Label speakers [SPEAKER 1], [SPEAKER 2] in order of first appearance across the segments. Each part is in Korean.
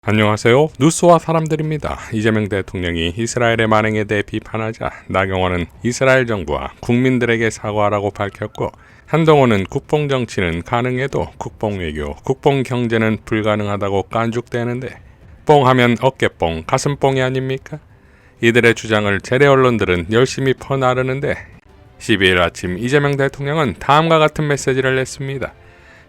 [SPEAKER 1] 안녕하세요. 뉴스와 사람들입니다. 이재명 대통령이 이스라엘의 만행에 대해 비판하자 나경원은 이스라엘 정부와 국민들에게 사과하라고 밝혔고, 한동훈은 국뽕정치는 가능해도 국뽕외교, 국뽕경제는 불가능하다고 깐죽대는데, 뽕하면 어깨뽕, 가슴뽕이 아닙니까? 이들의 주장을 재래 언론들은 열심히 퍼나르는데 12일 아침 이재명 대통령은 다음과 같은 메시지를 냈습니다.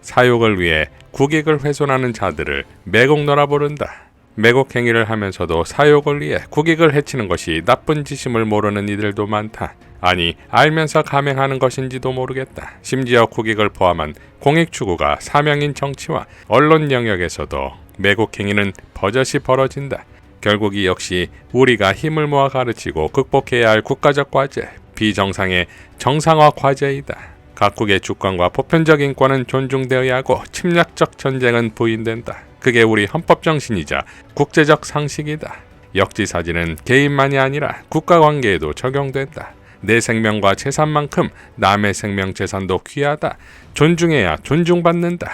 [SPEAKER 1] 사욕을 위해 국익을 훼손하는 자들을 매국노라 부른다. 매국 행위를 하면서도 사욕을 위해 국익을 해치는 것이 나쁜 짓임을 모르는 이들도 많다. 아니, 알면서 감행하는 것인지도 모르겠다. 심지어 국익을 포함한 공익 추구가 사명인 정치와 언론 영역에서도 매국 행위는 버젓이 벌어진다. 결국 이 역시 우리가 힘을 모아 가르치고 극복해야 할 국가적 과제, 비정상의 정상화 과제이다. 각국의 주권과 보편적 인권은 존중되어야 하고 침략적 전쟁은 부인된다. 그게 우리 헌법 정신이자 국제적 상식이다. 역지사지는 개인만이 아니라 국가관계에도 적용된다. 내 생명과 재산만큼 남의 생명 재산도 귀하다. 존중해야 존중받는다.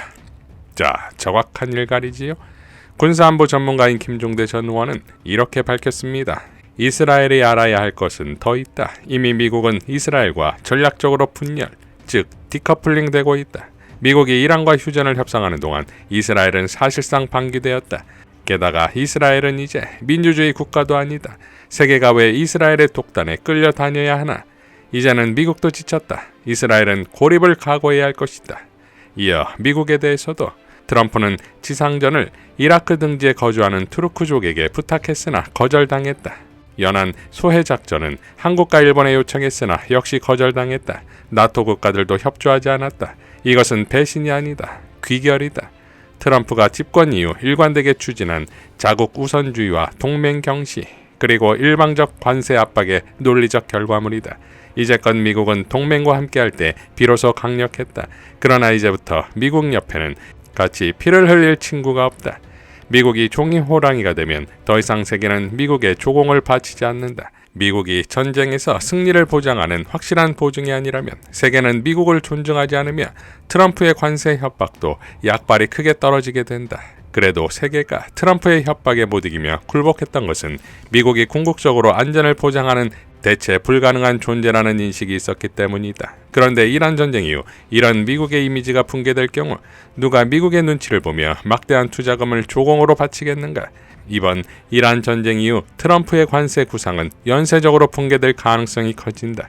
[SPEAKER 1] 자, 정확한 일갈이지요. 군사안보 전문가인 김종대 전 의원은 이렇게 밝혔습니다. 이스라엘이 알아야 할 것은 더 있다. 이미 미국은 이스라엘과 전략적으로 분열, 즉 디커플링 되고 있다. 미국이 이란과 휴전을 협상하는 동안 이스라엘은 사실상 방기되었다. 게다가 이스라엘은 이제 민주주의 국가도 아니다. 세계가 왜 이스라엘의 독단에 끌려다녀야 하나? 이제는 미국도 지쳤다. 이스라엘은 고립을 각오해야 할 것이다. 이어 미국에 대해서도 트럼프는 지상전을 이라크 등지에 거주하는 투르크족에게 부탁했으나 거절당했다. 연안 소해 작전은 한국과 일본에 요청했으나 역시 거절당했다. 나토 국가들도 협조하지 않았다. 이것은 배신이 아니다. 귀결이다. 트럼프가 집권 이후 일관되게 추진한 자국 우선주의와 동맹 경시, 그리고 일방적 관세 압박의 논리적 결과물이다. 이제껏 미국은 동맹과 함께할 때 비로소 강력했다. 그러나 이제부터 미국 옆에는 같이 피를 흘릴 친구가 없다. 미국이 종이 호랑이가 되면 더 이상 세계는 미국의 조공을 바치지 않는다. 미국이 전쟁에서 승리를 보장하는 확실한 보증이 아니라면 세계는 미국을 존중하지 않으며 트럼프의 관세 협박도 약발이 크게 떨어지게 된다. 그래도 세계가 트럼프의 협박에 못 이기며 굴복했던 것은 미국이 궁극적으로 안전을 보장하는 대체 불가능한 존재라는 인식이 있었기 때문이다. 그런데 이란 전쟁 이후 이런 미국의 이미지가 붕괴될 경우 누가 미국의 눈치를 보며 막대한 투자금을 조공으로 바치겠는가? 이번 이란 전쟁 이후 트럼프의 관세 구상은 연쇄적으로 붕괴될 가능성이 커진다.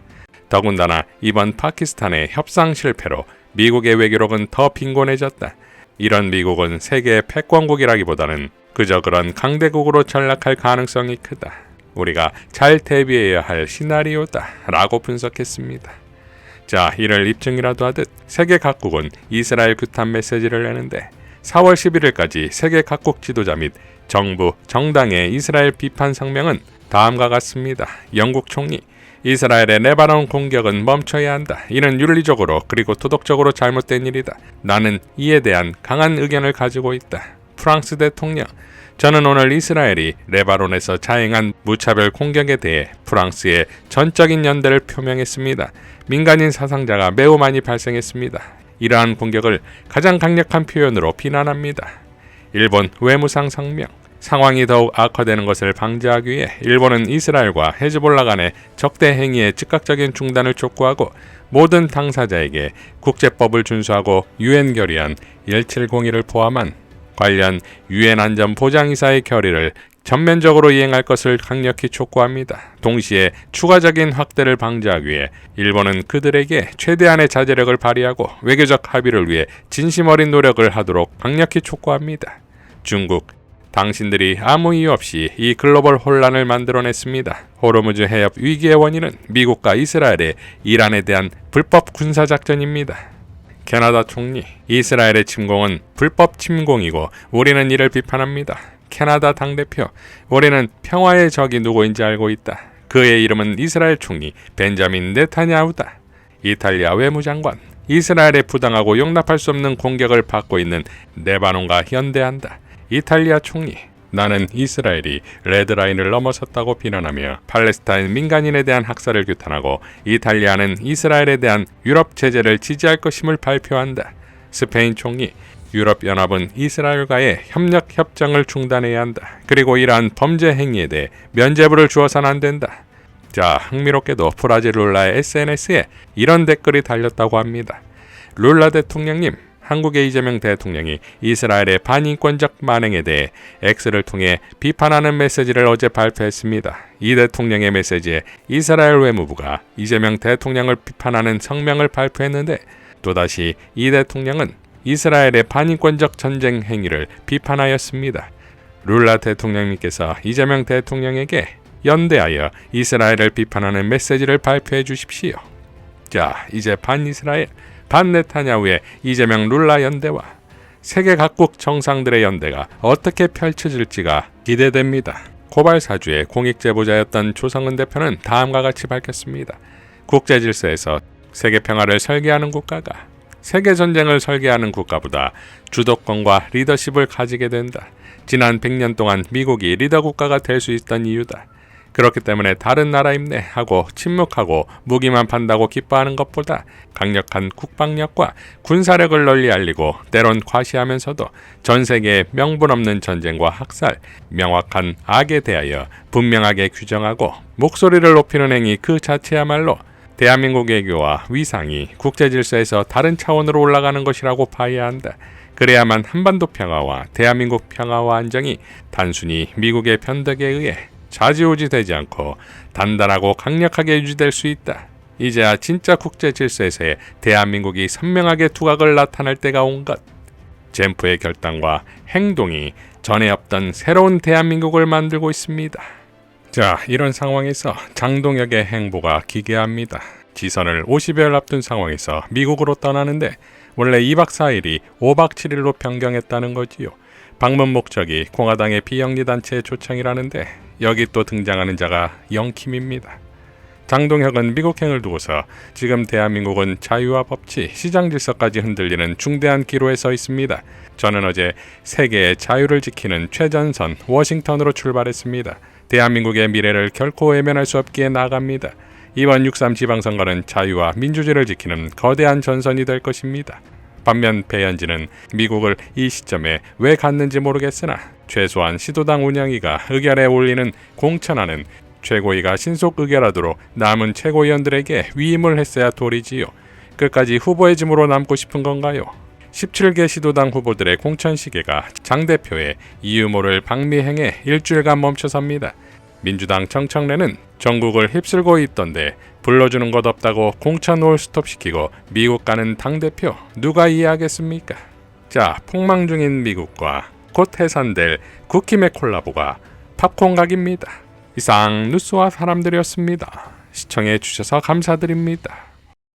[SPEAKER 1] 더군다나 이번 파키스탄의 협상 실패로 미국의 외교력은 더 빈곤해졌다. 이런 미국은 세계의 패권국이라기보다는 그저 그런 강대국으로 전락할 가능성이 크다. 우리가 잘 대비해야 할 시나리오다 라고 분석했습니다. 자, 이를 입증이라도 하듯 세계 각국은 이스라엘 규탄 메시지를 내는데 4월 11일까지 세계 각국 지도자 및 정부, 정당의 이스라엘 비판 성명은 다음과 같습니다. 영국 총리, 이스라엘의 레바논 공격은 멈춰야 한다. 이는 윤리적으로 그리고 도덕적으로 잘못된 일이다. 나는 이에 대한 강한 의견을 가지고 있다. 프랑스 대통령, 저는 오늘 이스라엘이 레바논에서 자행한 무차별 공격에 대해 프랑스의 전적인 연대를 표명했습니다. 민간인 사상자가 매우 많이 발생했습니다. 이러한 공격을 가장 강력한 표현으로 비난합니다. 일본 외무상 성명, 상황이 더욱 악화되는 것을 방지하기 위해 일본은 이스라엘과 헤즈볼라 간의 적대 행위의 즉각적인 중단을 촉구하고 모든 당사자에게 국제법을 준수하고 유엔 결의안 1702를 포함한 관련 유엔 안전보장이사의 결의를 전면적으로 이행할 것을 강력히 촉구합니다. 동시에 추가적인 확대를 방지하기 위해 일본은 그들에게 최대한의 자제력을 발휘하고 외교적 합의를 위해 진심 어린 노력을 하도록 강력히 촉구합니다. 중국, 당신들이 아무 이유 없이 이 글로벌 혼란을 만들어냈습니다. 호르무즈 해협 위기의 원인은 미국과 이스라엘의 이란에 대한 불법 군사작전입니다. 캐나다 총리, 이스라엘의 침공은 불법 침공이고 우리는 이를 비판합니다. 캐나다 당대표, 우리는 평화의 적이 누구인지 알고 있다. 그의 이름은 이스라엘 총리 벤자민 네타냐후다. 이탈리아 외무장관, 이스라엘의 부당하고 용납할 수 없는 공격을 받고 있는 레바논과 연대한다. 이탈리아 총리, 나는 이스라엘이 레드라인을 넘어섰다고 비난하며 팔레스타인 민간인에 대한 학살을 규탄하고 이탈리아는 이스라엘에 대한 유럽 제재를 지지할 것임을 발표한다. 스페인 총리, 유럽연합은 이스라엘과의 협력 협정을 중단해야 한다. 그리고 이러한 범죄 행위에 대해 면죄부를 주어서는 안 된다. 자, 흥미롭게도 브라질 룰라의 SNS에 이런 댓글이 달렸다고 합니다. 룰라 대통령님, 한국의 이재명 대통령이 이스라엘의 반인권적 만행에 대해 X를 통해 비판하는 메시지를 어제 발표했습니다. 이 대통령의 메시지에 이스라엘 외무부가 이재명 대통령을 비판하는 성명을 발표했는데 또다시 이 대통령은 이스라엘의 반인권적 전쟁 행위를 비판하였습니다. 룰라 대통령님께서 이재명 대통령에게 연대하여 이스라엘을 비판하는 메시지를 발표해 주십시오. 자, 이제 반이스라엘, 반네타냐후의 이재명 룰라 연대와 세계 각국 정상들의 연대가 어떻게 펼쳐질지가 기대됩니다. 고발사주의 공익제보자였던 조성은 대표는 다음과 같이 밝혔습니다. 국제질서에서 세계 평화를 설계하는 국가가 세계 전쟁을 설계하는 국가보다 주도권과 리더십을 가지게 된다. 지난 100년 동안 미국이 리더 국가가 될 수 있던 이유다. 그렇기 때문에 다른 나라 임내하고 침묵하고 무기만 판다고 기뻐하는 것보다 강력한 국방력과 군사력을 널리 알리고 때론 과시하면서도 전 세계의 명분 없는 전쟁과 학살, 명확한 악에 대하여 분명하게 규정하고 목소리를 높이는 행위 그 자체야말로 대한민국의 외교와 위상이 국제질서에서 다른 차원으로 올라가는 것이라고 봐야 한다. 그래야만 한반도 평화와 대한민국 평화와 안정이 단순히 미국의 편덕에 의해 좌지우지 되지 않고 단단하고 강력하게 유지될 수 있다. 이제야 진짜 국제 질서에서의 대한민국이 선명하게 두각을 나타낼 때가 온 것. 젠프의 결단과 행동이 전에 없던 새로운 대한민국을 만들고 있습니다. 자, 이런 상황에서 장동혁의 행보가 기괴합니다. 지선을 50여일 앞둔 상황에서 미국으로 떠나는데 원래 2박 4일이 5박 7일로 변경했다는 거지요. 방문 목적이 공화당의 비영리단체의 초청이라는데 여기 또 등장하는 자가 영킴입니다. 장동혁은 미국행을 두고서 지금 대한민국은 자유와 법치, 시장 질서까지 흔들리는 중대한 기로에 서 있습니다. 저는 어제 세계의 자유를 지키는 최전선 워싱턴으로 출발했습니다. 대한민국의 미래를 결코 외면할 수 없기에 나아갑니다. 이번 6.3 지방선거는 자유와 민주주의를 지키는 거대한 전선이 될 것입니다. 반면 배현진은 미국을 이 시점에 왜 갔는지 모르겠으나 최소한 시도당 운영위가 의결에 올리는 공천하는 최고위가 신속 의결하도록 남은 최고위원들에게 위임을 했어야 도리지요. 끝까지 후보의 짐으로 남고 싶은 건가요? 17개 시도당 후보들의 공천 시계가 장 대표의 이유 모를 방미행에 일주일간 멈춰섭니다. 민주당 정청래는 전국을 휩쓸고 있던데 불러주는 것 없다고 공천 올스톱시키고 미국 가는 당대표 누가 이해하겠습니까? 자, 폭망 중인 미국과 곧 해산될 국힘의 콜라보가 팝콘각입니다. 이상 뉴스와 사람들이었습니다. 시청해 주셔서 감사드립니다.